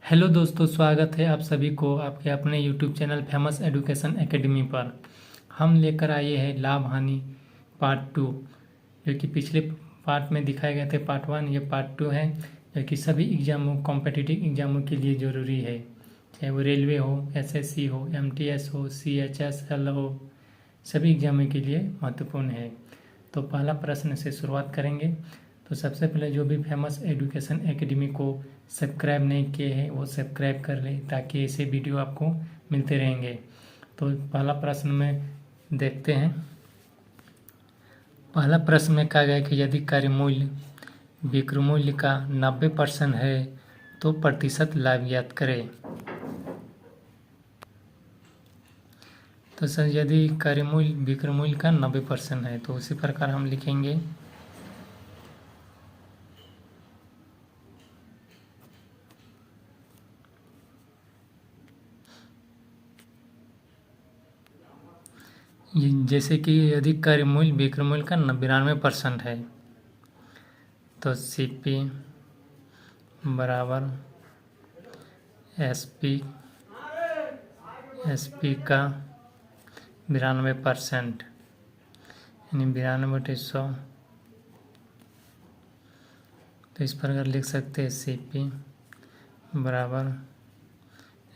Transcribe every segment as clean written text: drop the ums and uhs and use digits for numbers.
Hello दोस्तों, स्वागत है आप सभी को आपके अपने YouTube channel famous education academy पर। हम लेकर आए हैं लाभ हानि पार्ट 2, जो कि पिछले पार्ट में दिखाए गए थे पार्ट 1। ये पार्ट 2 है, जो कि सभी एग्जामों कॉम्पिटिटिव एग्जामों के लिए ज़रूरी है, चाहे वो रेलवे हो, एसएससी हो, एमटीएस हो, सीएचएसएल हो, सभी एग्जामों के लिए महत्वपूर्ण है। तो पहला प्रश्न से शुरुआत करेंगे। तो सबसे पहले जो भी फेमस एजुकेशन एकेडमी को सब्सक्राइब नहीं किए हैं वो सब्सक्राइब कर लें, ताकि ऐसे वीडियो आपको मिलते रहेंगे। तो पहला प्रश्न में देखते हैं। पहला प्रश्न में कहा गया कि यदि क्रय मूल्य विक्रय मूल्य का 90% है तो प्रतिशत लाभ ज्ञात करें। तो सर, यदि क्रय मूल्य विक्रय मूल्य का 90% है तो उसी प्रकार हम लिखेंगे जैसे कि यदि क्रय मूल्य विक्रय मूल्य का 92% है तो सीपी बराबर एसपी का 92%, यानी 92/100। तो इस प्रकार लिख सकते हैं सीपी बराबर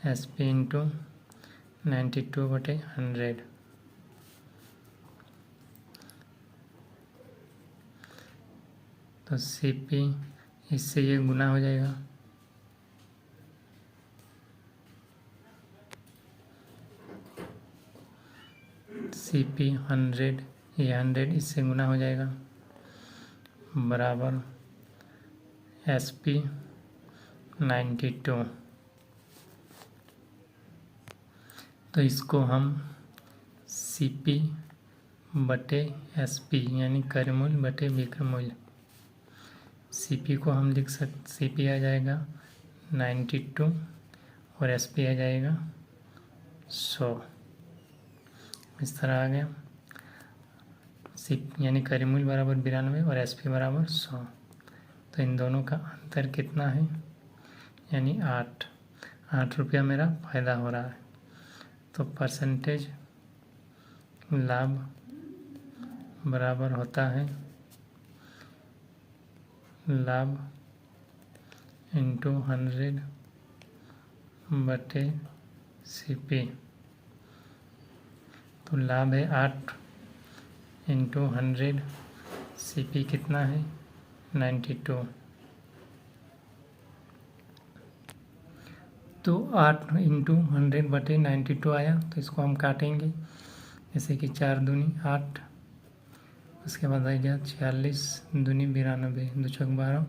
एसपी इंटू 92/100। तो सीपी इससे ये गुना हो जाएगा, सीपी 100, ये 100 इससे गुना हो जाएगा, बराबर एसपी 92। तो इसको हम सीपी बटे एसपी यानी क्रय मूल्य बटे विक्रय मूल्य, सीपी को हम लिख सकते, सीपी आ जाएगा 92 और एसपी आ जाएगा 100। इस तरह आ गया। सीपी यानी क्रय मूल्य बराबर 92 और एसपी बराबर 100। तो इन दोनों का अंतर कितना है, यानी 8 रुपया मेरा फायदा हो रहा है। तो परसेंटेज लाभ बराबर होता है लाभ इंटू 100 बटे सीपी। तो लाभ है 8 इंटू 100, सीपी कितना है 92। तो 8 इंटू 100 बटे 92 आया। तो इसको हम काटेंगे, जैसे कि 4 दूनी 8, उसके बाद आएगा 46 दूनी 92, 2 चौक 12,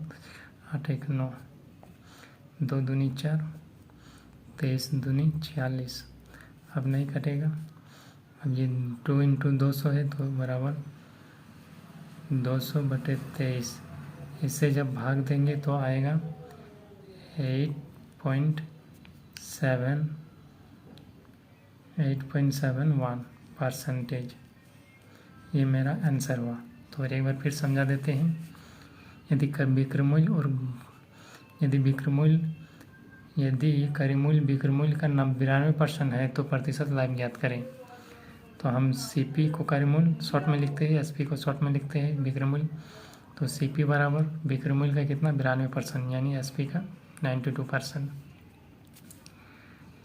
8 1 9, 2 दूनी 4, 23 दूनी 46। अब नहीं कटेगा। अब ये 2 इंटू 200 है तो बराबर 200 बटे 23। इससे जब भाग देंगे तो आएगा 8.71%। ये मेरा आंसर हुआ। तो एक बार फिर समझा देते हैं। यदि विक्रय मूल्य क्रय मूल्य विक्रय मूल्य का 92% है तो प्रतिशत लाभ ज्ञात करें। तो हम सीपी को क्रय मूल्य शॉर्ट में लिखते हैं, एसपी को शॉर्ट में लिखते हैं विक्रय मूल्य। तो सीपी बराबर विक्रय मूल्य का कितना 92%, यानी एसपी का 92%।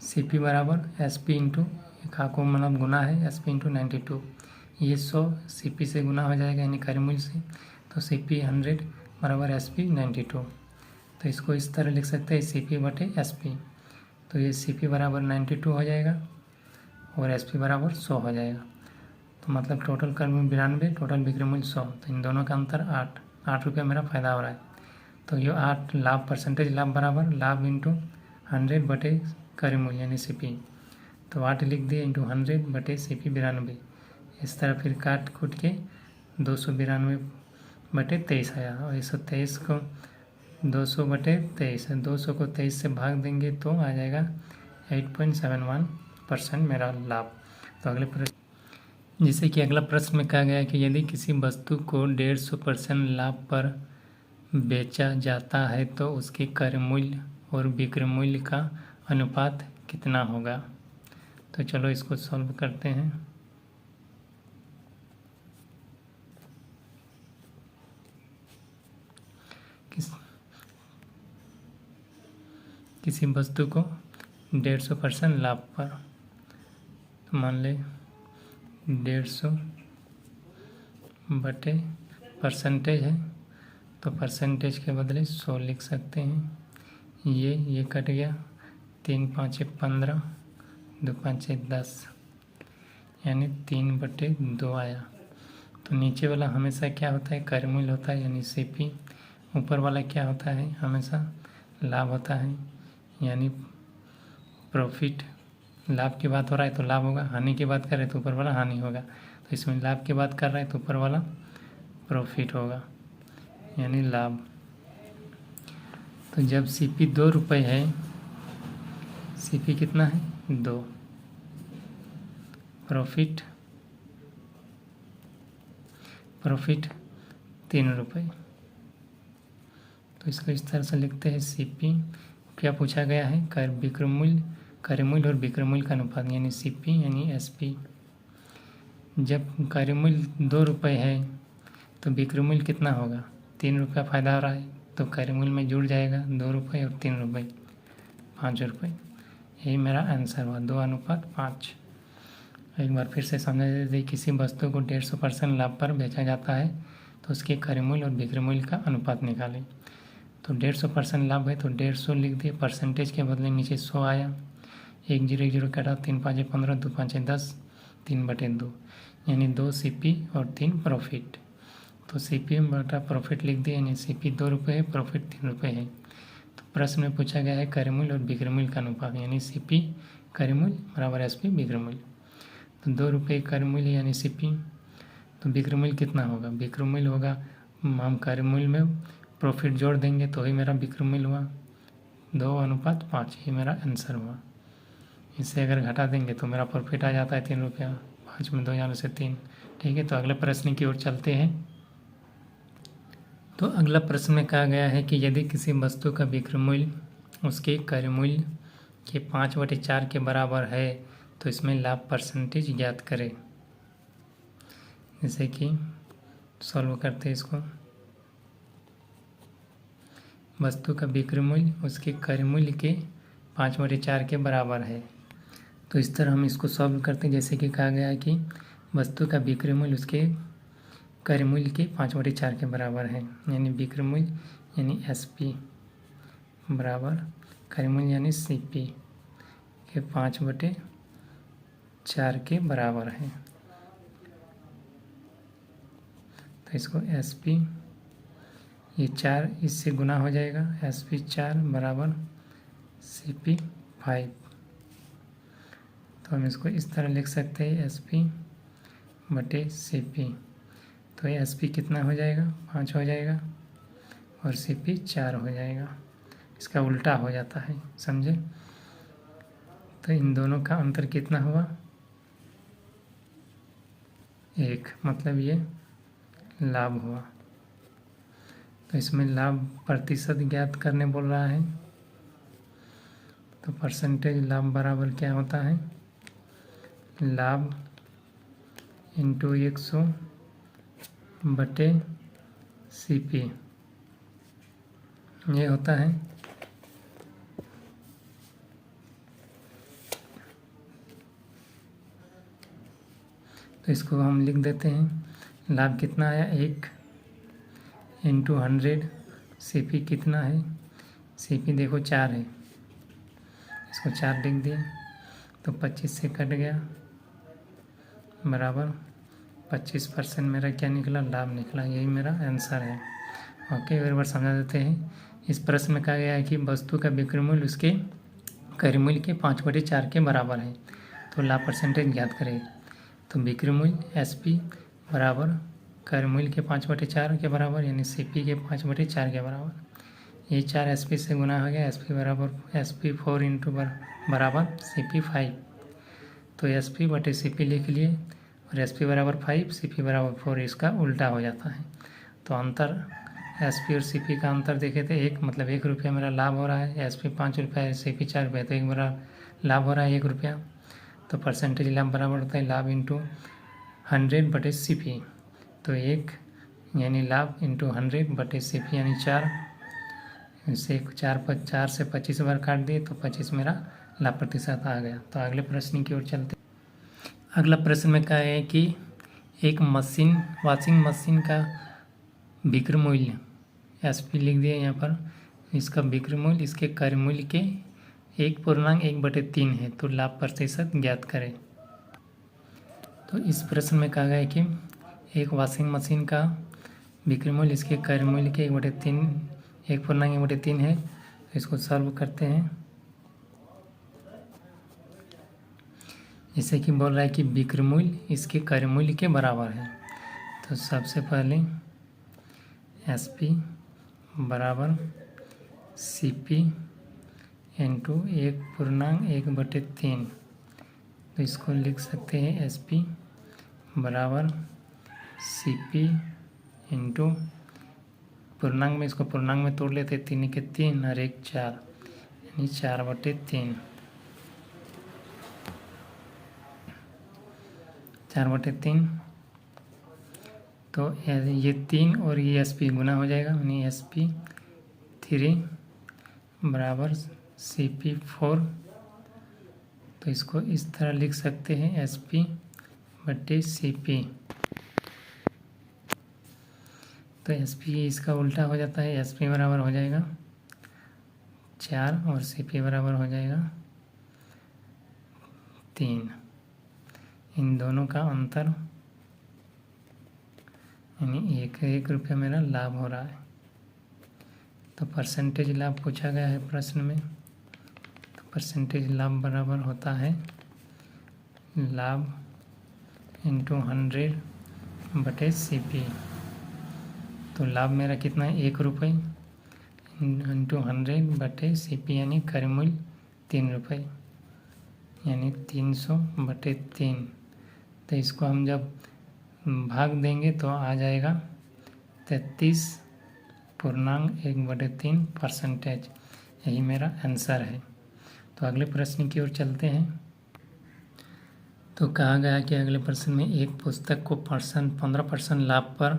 सीपी बराबर एसपी इंटू को मतलब गुना है एसपी इंटू 92। ये 100 सीपी से गुना हो जाएगा, यानी क्रय मूल्य से। तो सीपी 100 बराबर एसपी 92। तो इसको इस तरह लिख सकते हैं सीपी बटे एसपी। तो ये सीपी बराबर 92 हो जाएगा और एसपी बराबर 100 हो जाएगा। तो मतलब टोटल क्रय मूल्य 92, टोटल विक्रय मूल्य 100। तो इन दोनों का अंतर 8 रुपया मेरा फायदा हो रहा है। तो ये 8 लाभ परसेंटेज लाभ बराबर लाभ इंटू 100 बटे क्रय मूल्य यानी सीपी। तो 8 लिख दिए इंटू 100 बटे सीपी 92। इस तरह फिर काट कूट के 292 बटे 23 आया। और 123 को 200 बटे 23, 200 को 23 से भाग देंगे तो आ जाएगा 8.71% मेरा लाभ। तो अगले प्रश्न, जैसे कि अगला प्रश्न में कहा गया है कि यदि किसी वस्तु को 150% लाभ पर बेचा जाता है तो उसकी क्रय मूल्य और विक्रय मूल्य का अनुपात कितना होगा। तो चलो इसको सॉल्व करते हैं। किसी वस्तु को 150% लाभ पर, तो मान ले 150 बटे परसेंटेज है, तो परसेंटेज के बदले 100 लिख सकते हैं। ये कट गया, 3 5 15, 2 5 10, यानी 3/2 आया। तो नीचे वाला हमेशा क्या होता है, कार्यमूल्य होता है यानी सीपी। ऊपर वाला क्या होता है, हमेशा लाभ होता है यानी प्रॉफिट। लाभ की बात हो रहा है तो लाभ होगा, हानि की बात कर रहे तो ऊपर वाला हानि होगा। तो इसमें लाभ की बात कर रहा है तो ऊपर वाला प्रॉफिट होगा यानी लाभ। तो जब सीपी 2 रुपये है, सीपी कितना है 2, प्रॉफिट 3 रुपये। तो इसको इस तरह से लिखते हैं, सीपी क्या पूछा गया है, कार्यमूल्य और विक्रय मूल्य का अनुपात यानी सीपी यानी एसपी। जब कार्यमूल्य 2 रुपये है तो विक्रय मूल्य कितना होगा, 3 रुपये फ़ायदा हो रहा है तो कार्यमूल्य में जुड़ जाएगा 2 रुपये और 3 रुपये, 5 रुपये। यही मेरा आंसर हुआ, 2:5। एक बार फिर से समझा देते, किसी वस्तु को 150% लाभ पर बेचा जाता है तो उसके कार्यमूल्य और विक्रय मूल्य का अनुपात निकालें। तो 150% लाभ है तो 150 लिख दिए, परसेंटेज के बदले नीचे 100 आया, 1 0 1 0 कटा, 3 5 15, 2 5 10, 3/2 यानी 2 सीपी और 3 प्रॉफिट। तो सीपी बटा प्रॉफिट लिख दिए, यानी सीपी 2 रुपये है, प्रॉफिट 3 रुपये है। तो प्रश्न में पूछा गया है कार्यमूल्य और विक्रय मूल्य का अनुपात यानी सीपी कार्यमूल्य बराबर एसपी विक्रय मूल्य। तो 2 रुपये कार्यमूल्य यानी सीपी, तो विक्रय मूल्य कितना होगा, विक्रय मूल्य होगा, हम कार्यमूल्य में प्रॉफिट जोड़ देंगे तो ही मेरा विक्रय मूल्य हुआ 2:5, ही मेरा आंसर हुआ। इससे अगर घटा देंगे तो मेरा प्रॉफिट आ जाता है 3 रुपया, 5 में 2 जाने से 3। ठीक है, तो अगले प्रश्न की ओर चलते हैं। तो अगला प्रश्न में कहा गया है कि यदि किसी वस्तु का विक्रय मूल्य उसके कार्यमूल्य के 5/4 के बराबर है तो इसमें लाभ परसेंटेज ज्ञात करें। जैसे कि सॉल्व करते हैं इसको, वस्तु का विक्रय मूल्य उसके कार्यमूल्य के 5/4 के बराबर है। तो इस तरह हम इसको सॉल्व करते हैं, जैसे कि कहा गया है कि वस्तु का विक्रय मूल्य उसके कार्यमूल्य के 5/4 के बराबर है, यानी विक्रय मूल्य यानी एसपी बराबर कार्यमूल्य यानी सीपी के 5/4 के बराबर है। तो इसको एसपी, ये 4 इससे गुना हो जाएगा, एसपी 4 बराबर सीपी 5। तो हम इसको इस तरह लिख सकते हैं, एसपी बटे सीपी। तो ये एसपी कितना हो जाएगा, 5 हो जाएगा और सीपी 4 हो जाएगा। इसका उल्टा हो जाता है, समझे। तो इन दोनों का अंतर कितना हुआ, 1, मतलब ये लाभ हुआ। तो इसमें लाभ प्रतिशत ज्ञात करने बोल रहा है, तो परसेंटेज लाभ बराबर क्या होता है, लाभ इंटू 100 बटे सीपी, ये होता है। तो इसको हम लिख देते हैं, लाभ कितना आया 1 इंटू 100, सीपी कितना है, सीपी देखो 4 है, इसको 4 लिख दिए, तो 25 से कट गया बराबर 25% मेरा क्या निकला, लाभ निकला। यही मेरा आंसर है। ओके, एक बार समझा देते हैं। इस प्रश्न में कहा गया है कि वस्तु का विक्रय मूल्य उसके कार्यमूल्य के 5/4 के बराबर है, तो लाभ परसेंटेज ज्ञात करें। तो विक्रय मूल्य एसपी बराबर कार्यमूल्य के 5/4 के बराबर यानी सीपी के 5/4 के बराबर। ये 4 एसपी से गुना हो गया, एसपी बराबर एसपी 4 इंटू बराबर सीपी 5। तो एसपी बटे सीपी लिख लिए और एसपी बराबर 5, सीपी बराबर 4, इसका उल्टा हो जाता है। तो अंतर एसपी और सीपी का अंतर देखे थे, एक मतलब 1 रुपया मेरा लाभ हो रहा है, एसपी 5 रुपया, सीपी 4 रुपया, तो एक मेरा लाभ हो रहा है 1 रुपया। तो परसेंटेज लाभ बराबर होता है लाभ इंटू 100 बटे सीपी। तो 1 यानी लाभ इंटू 100 बटे सीपी यानी 4। इसे 4 से 25 बार काट दिए तो 25 मेरा लाभ प्रतिशत आ गया। तो अगले प्रश्न की ओर चलते। अगला प्रश्न में कहा है कि एक वॉशिंग मशीन का विक्रय मूल्य एसपी लिख दिया यहाँ पर, इसका विक्रय मूल्य इसके क्रय मूल्य के 1/1/3 है, तो लाभ प्रतिशत ज्ञात करें। तो इस प्रश्न में कहा गया है कि एक वॉशिंग मशीन का विक्रय मूल्य इसके क्रय मूल्य के 1/3 है। इसको सॉल्व करते हैं। जैसे कि बोल रहा है कि विक्रय मूल्य इसके क्रय मूल्य के बराबर है। तो सबसे पहले एसपी बराबर सीपी इंटू 1/1/3। तो इसको लिख सकते हैं एसपी बराबर सीपी इंटू पूर्णांक में, इसको पूर्णांक में तोड़ लेते 3 के 3 और 1 4 यानी 4/3। 4/3 तो ये 3 और ये एसपी गुना हो जाएगा, यानी एसपी 3 बराबर सीपी 4। तो इसको इस तरह लिख सकते हैं एसपी बटे सीपी। तो एसपी इसका उल्टा हो जाता है, एसपी बराबर हो जाएगा 4 और सीपी बराबर हो जाएगा 3। इन दोनों का अंतर यानी 1 रुपया मेरा लाभ हो रहा है। तो परसेंटेज लाभ पूछा गया है प्रश्न में। तो परसेंटेज लाभ बराबर होता है लाभ इंटू 100 बटे सीपी। तो लाभ मेरा कितना है 1 रुपये इंटू 100 बटे सीपी यानी क्रय मूल्य 3 रुपये यानी 300/3। तो इसको हम जब भाग देंगे तो आ जाएगा 33.1/3 परसेंटेज। यही मेरा आंसर है। तो अगले प्रश्न की ओर चलते हैं। तो कहा गया कि अगले प्रश्न में एक पुस्तक को 15% लाभ पर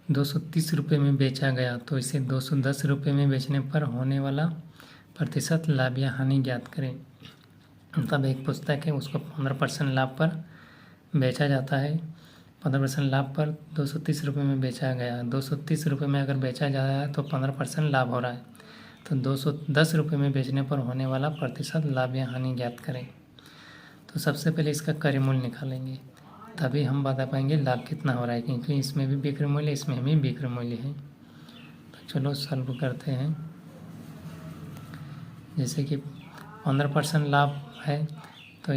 230 रुपये में बेचा गया, तो इसे 210 रुपये में बेचने पर होने वाला प्रतिशत लाभ या हानि ज्ञात करें। मतलब एक पुस्तक है, उसको 15% लाभ पर बेचा जाता है। 15% लाभ पर 230 रुपये में बेचा गया। 230 रुपये में अगर बेचा जा रहा है तो 15% लाभ हो रहा है। तो 210 रुपये में बेचने पर होने वाला प्रतिशत लाभ या हानि ज्ञात करें। तो सबसे पहले इसका क्रय मूल्य निकालेंगे, तभी हम बता पाएंगे लाभ कितना हो रहा है, क्योंकि इसमें भी विक्रय मूल्य इसमें भी विक्रय मूल्य है। तो चलो सॉल्व करते हैं। जैसे कि 15% लाभ है तो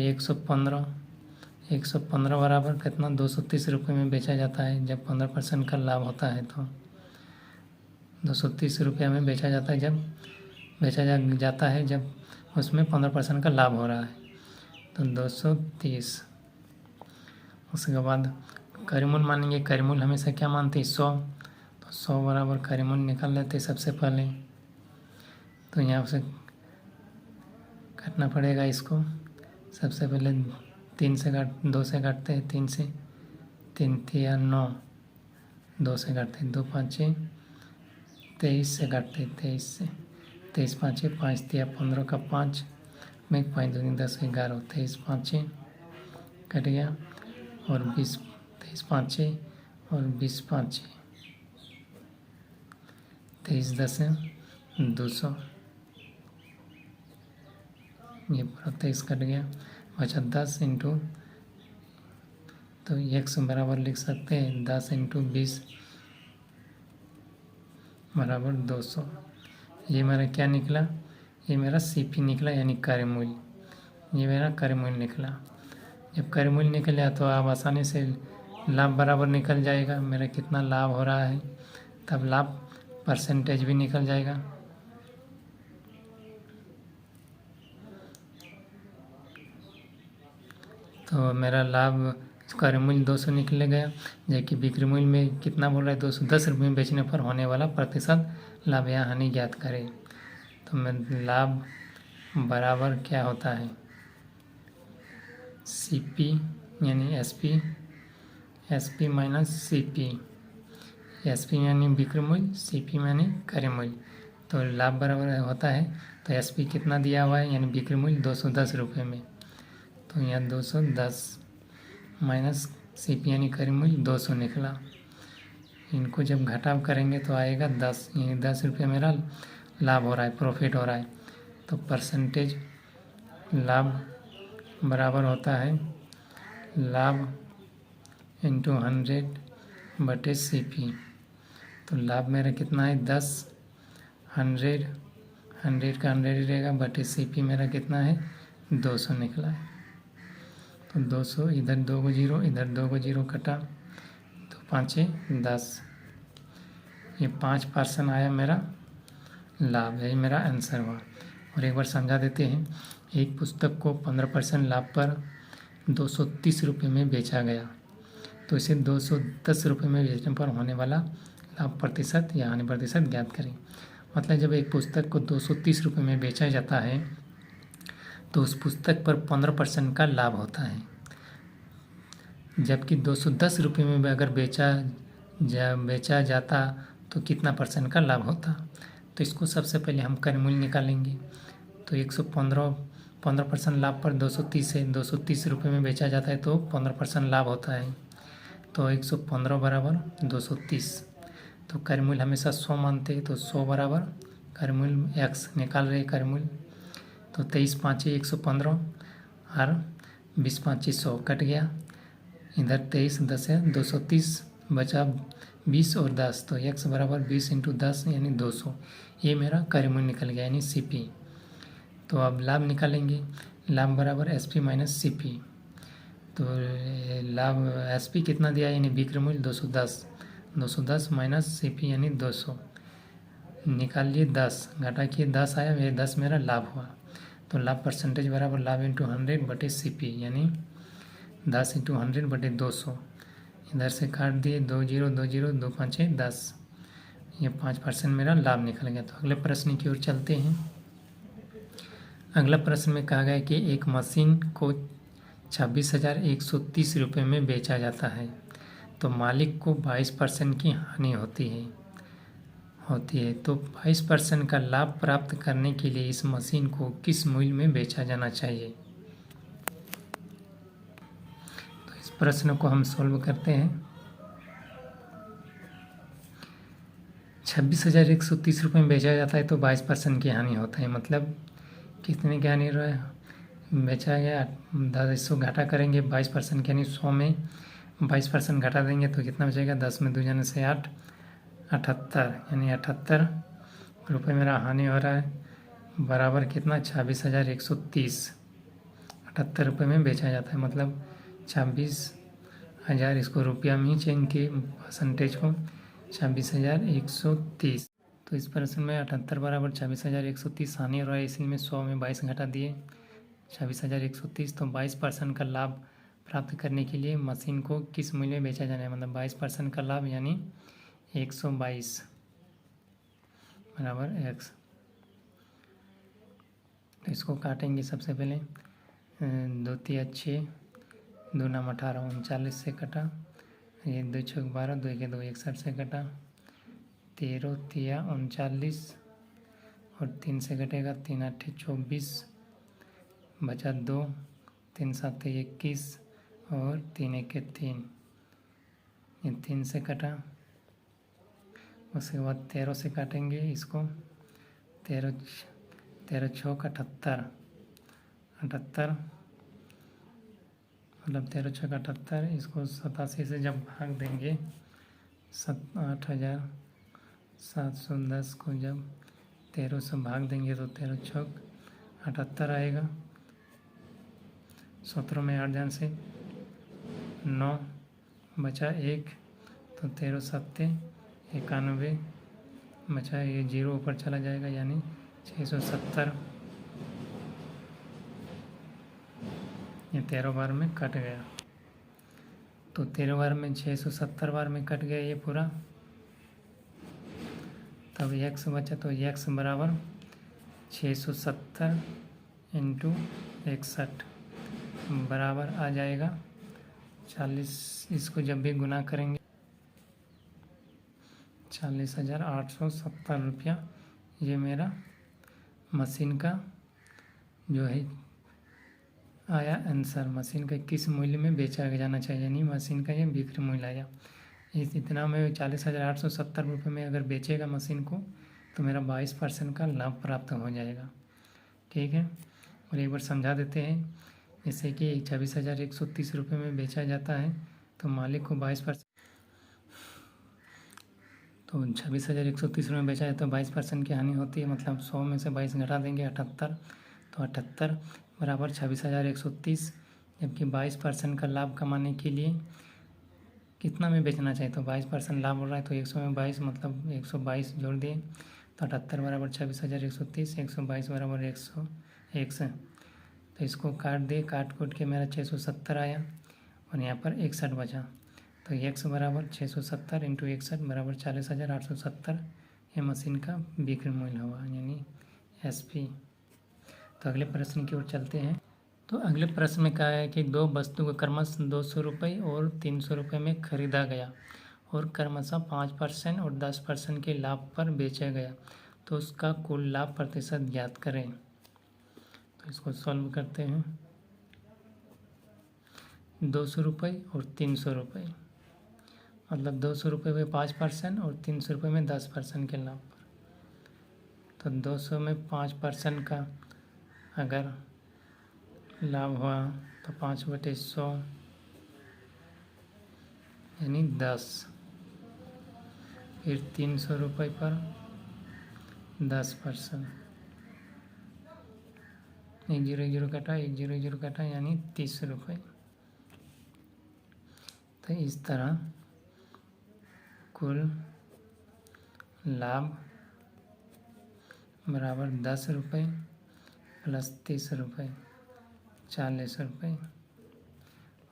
115 बराबर कितना 230 रुपये में बेचा जाता है। जब 15% का लाभ होता है तो 230 रुपये में बेचा जाता है, जब उसमें 15% का लाभ हो रहा है। तो 230। उसके बाद क्रय मूल्य मानेंगे। क्रय मूल्य हमेशा क्या मानते हैं 100। तो 100 बराबर क्रय मूल्य निकाल लेते सबसे पहले। तो यहाँ से काटना पड़ेगा इसको। सबसे पहले 2 से काटते हैं, 3 से 3 या 9, 2 से काटते हैं 2 5 23 से काटते हैं 23 से 23 5 5 3 15 का 5 में 5 2 10 11 23 5 कट गया और 20 23 5 और 20 5 23 10 200। ये पूरा 23 कट गया, बचा 10 इंटू। तो 100 बराबर लिख सकते हैं 10 इंटू 20 बराबर 200। ये मेरा क्या निकला, ये मेरा सीपी निकला यानी क्रय मूल्य। ये मेरा क्रय मूल्य निकला। जब क्रय मूल्य निकल जाए तो आप आसानी से लाभ बराबर निकल जाएगा, मेरा कितना लाभ हो रहा है, तब लाभ परसेंटेज भी निकल जाएगा। तो मेरा लाभ क्रय मूल्य 200 निकल गया, जबकि बिक्री मूल्य में कितना बोल रहा है 210 रुपये में बेचने पर होने वाला प्रतिशत लाभ या हानि ज्ञात करें। तो मैं लाभ बराबर क्या होता है CP यानी SP माइनस CP। SP यानी बिक्री मूल्य, CP यानी क्रय मूल्य। तो लाभ बराबर होता है, तो SP कितना दिया हुआ है यानी बिक्री मूल्य 210 रुपये में, तो यहाँ 210 माइनस CP यानी क्रय मूल्य 200 निकला। इनको जब घटाव करेंगे तो आएगा 10, यानी 10 रुपये मेरा लाभ हो रहा है, प्रॉफिट हो रहा है। तो परसेंटेज लाभ बराबर होता है लाभ इंटू 100/CP। तो लाभ मेरा कितना है 10, 100 का 100 ही रहेगा, बटे CP मेरा कितना है 200 निकला है। तो 200, इधर 2 को 0, इधर 2 को 0 कटा, तो 5 10, ये 5% आया मेरा लाभ, यही मेरा आंसर हुआ। और एक बार समझा देते हैं, एक पुस्तक को 15% लाभ पर 230 रुपये में बेचा गया, तो इसे 210 रुपये में बेचने पर होने वाला लाभ प्रतिशत या हानि प्रतिशत ज्ञात करें। मतलब जब एक पुस्तक को 230 रुपये में बेचा जाता है तो उस पुस्तक पर 15% का लाभ होता है, जबकि 210 रुपये में अगर बेचा जाता तो कितना % का लाभ होता। तो इसको सबसे पहले हम क्रय मूल्य निकालेंगे। तो 15% लाभ पर 230 है, 230 रुपये में बेचा जाता है तो 15% लाभ होता है, तो 115 बराबर 230। तो क्रय मूल्य हमेशा 100 मानते हैं, तो 100 बराबर क्रय मूल्य x निकाल रहे क्रय मूल्य। तो 23 5 115 और 20 5 100 कट गया, इधर 23 10 है 230 बचा 20 और 10, तो x बराबर 20 × 10 यानी 200। ये मेरा क्रय मूल्य निकल गया यानी CP। तो अब लाभ निकालेंगे, लाभ बराबर SP माइनस CP। तो लाभ SP कितना दिया यानी बिक्री मूल्य 210 माइनस CP यानी 200, निकाल लिए 10, घटा किए 10 आया, ये 10 मेरा लाभ हुआ। तो लाभ परसेंटेज बराबर लाभ इंटू 100/CP यानी 10 × 100/200। इधर से काट दिए 2 0 2 0 2 5 10, ये 5% मेरा लाभ निकल गया। तो अगले प्रश्न की ओर चलते हैं। अगला प्रश्न में कहा गया है कि एक मशीन को 26,130 रुपये में बेचा जाता है, तो मालिक को 22% की हानि होती है। तो 22% का लाभ प्राप्त करने के लिए इस मशीन को किस मूल्य में बेचा जाना चाहिए। तो इस प्रश्न को हम सॉल्व करते हैं। 26,130 रुपये में बेचा जाता है तो 22% की हानि होता है, मतलब कितने की हानि रहा है, बेचा गया 10 घाटा करेंगे 22% की, यानी 100 में 22% घटा देंगे तो कितना बचेगा, 10 में 2 जाने से 8 78, यानी 78 रुपये मेरा हानि हो रहा है, बराबर कितना 26,130। 78 रुपये में बेचा जाता है, मतलब 26,000, इसको रुपया में ही चेंज किए परसेंटेज को, 26,130। तो इस प्रश्न में 78 बराबर 26,130 हानि हो रहा है, इसलिए में 100 में 22 घटा दिए 26,130। तो 22% का लाभ प्राप्त करने के लिए मशीन को किस मूल्य में बेचा जाना है, मतलब 22% का लाभ यानी 122 बराबर x। तो इसको काटेंगे सबसे पहले, 2 तिया 6, 2 नाम 18 39 से कटा, ये 2 6 12, 2 के 2 61 से कटा, 13 तिया 39 और 3 से कटेगा 3 8 24, बचा 2, 3 7 21 और 3 1 3, ये 3 से कटा। उसके बाद 13 से काटेंगे इसको, 13 6 का 78, मतलब 13 6 का 78, इसको 87 से जब भाग देंगे 8,710 को जब 13 से भाग देंगे तो 13 6 78 आएगा। 17 में 8 जान से 9 बचा 1, तो 13 7 91 बचा, ये 0 ऊपर चला जाएगा यानी 670, ये 13 बार में कट गया। तो 13 बार में 670 बार में कट गया ये पूरा। तब x बचा, तो x बराबर 670 इंटू 61 बराबर आ जाएगा 40। इसको जब भी गुना करेंगे 40,870 रुपया ये मेरा मशीन का जो है आया आंसर। मशीन का किस मूल्य में बेचा जाना चाहिए, यानी मशीन का ये बिक्री मूल्य आया। इतना में 40,870 रुपये में अगर बेचेगा मशीन को तो मेरा 22% का लाभ प्राप्त हो जाएगा। ठीक है, और एक बार समझा देते हैं। जैसे कि 26,130 रुपये में बेचा जाता है तो मालिक को 22%, तो 26,130 रुपये में बेचा जाए तो 22% की हानि होती है। मतलब 100 में से 22 घटा देंगे 78, तो 78 बराबर 26,130। जबकि 22% का लाभ कमाने के लिए कितना में बेचना चाहिए, तो 22% लाभ हो रहा है तो 100 में 22 मतलब 122 जोड़ दिए तो 78 बराबर 26,130, 122 बराबर 101 से। तो इसको काट दिए, काट के मेरा 670 आया और यहाँ पर 61 बचा। तो x बराबर 670 इंटू 61 बराबर 40,870 ये मशीन का बिक्री मूल्य हुआ, यानी SP। तो अगले प्रश्न की ओर चलते हैं। तो अगले प्रश्न में कहा है कि दो वस्तु को क्रमशः 200 रुपये और 300 रुपये में खरीदा गया और क्रमशः 5% और 10% के लाभ पर बेचा गया, तो उसका कुल लाभ प्रतिशत ज्ञात करें। तो इसको सॉल्व करते हैं। 200 रुपये और 300 रुपये, मतलब 200 रुपये में 5% और 300 रुपये में 10% के लाभ पर। तो 200 में 5% का अगर लाभ हुआ तो 5/100 यानी 10। फिर 300 रुपये पर 10%, 1 0 1 0 कटा, 1 0 1 0 कटा यानी 30 रुपये। तो इस तरह कुल लाभ बराबर 10 रुपये प्लस 30 रुपये 40 रुपये,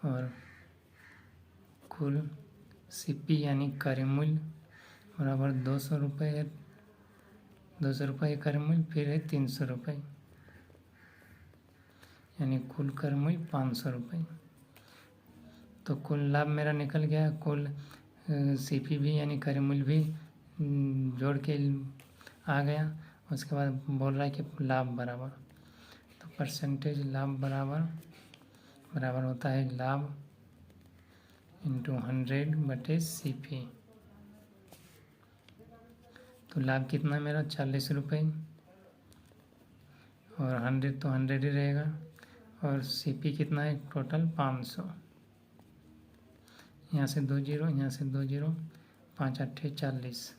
और कुल CP यानी क्रय मूल्य बराबर 200 रुपये, 200 रुपये क्रय मूल्य, फिर है 300 रुपये, यानी कुल क्रय मूल्य 500 रुपये। तो कुल लाभ मेरा निकल गया। कुल CP भी यानी क्रय मूल्य भी जोड़ के आ गया। उसके बाद बोल रहा है कि लाभ बराबर, तो परसेंटेज लाभ बराबर होता है लाभ इंटू 100/CP। तो लाभ कितना मेरा 40 रुपये, और 100 तो 100 ही रहेगा, और CP कितना है टोटल 500। यहाँ से 2 0, यहाँ से 2 0, 5 8 40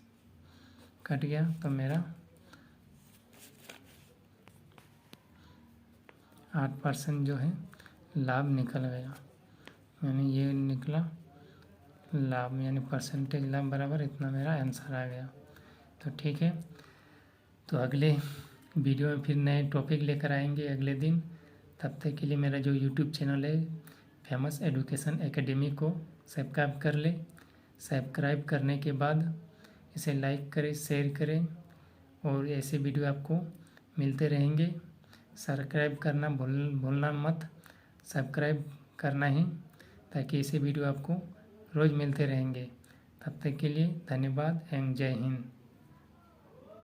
कट गया, तो मेरा 8% जो है लाभ निकल गया, यानी ये निकला लाभ, यानी परसेंटेज लाभ बराबर इतना मेरा आंसर आ गया। तो ठीक है, तो अगले वीडियो में फिर नए टॉपिक लेकर आएंगे अगले दिन। तब तक के लिए मेरा जो YouTube चैनल है फेमस एजुकेशन एकेडमी को सब्सक्राइब कर ले। सब्सक्राइब करने के बाद इसे लाइक करें, शेयर करें, और ऐसे वीडियो आपको मिलते रहेंगे। सब्सक्राइब करना भूलना मत, सब्सक्राइब करना ही, ताकि ऐसे वीडियो आपको रोज़ मिलते रहेंगे। तब तक के लिए धन्यवाद एवं जय हिंद।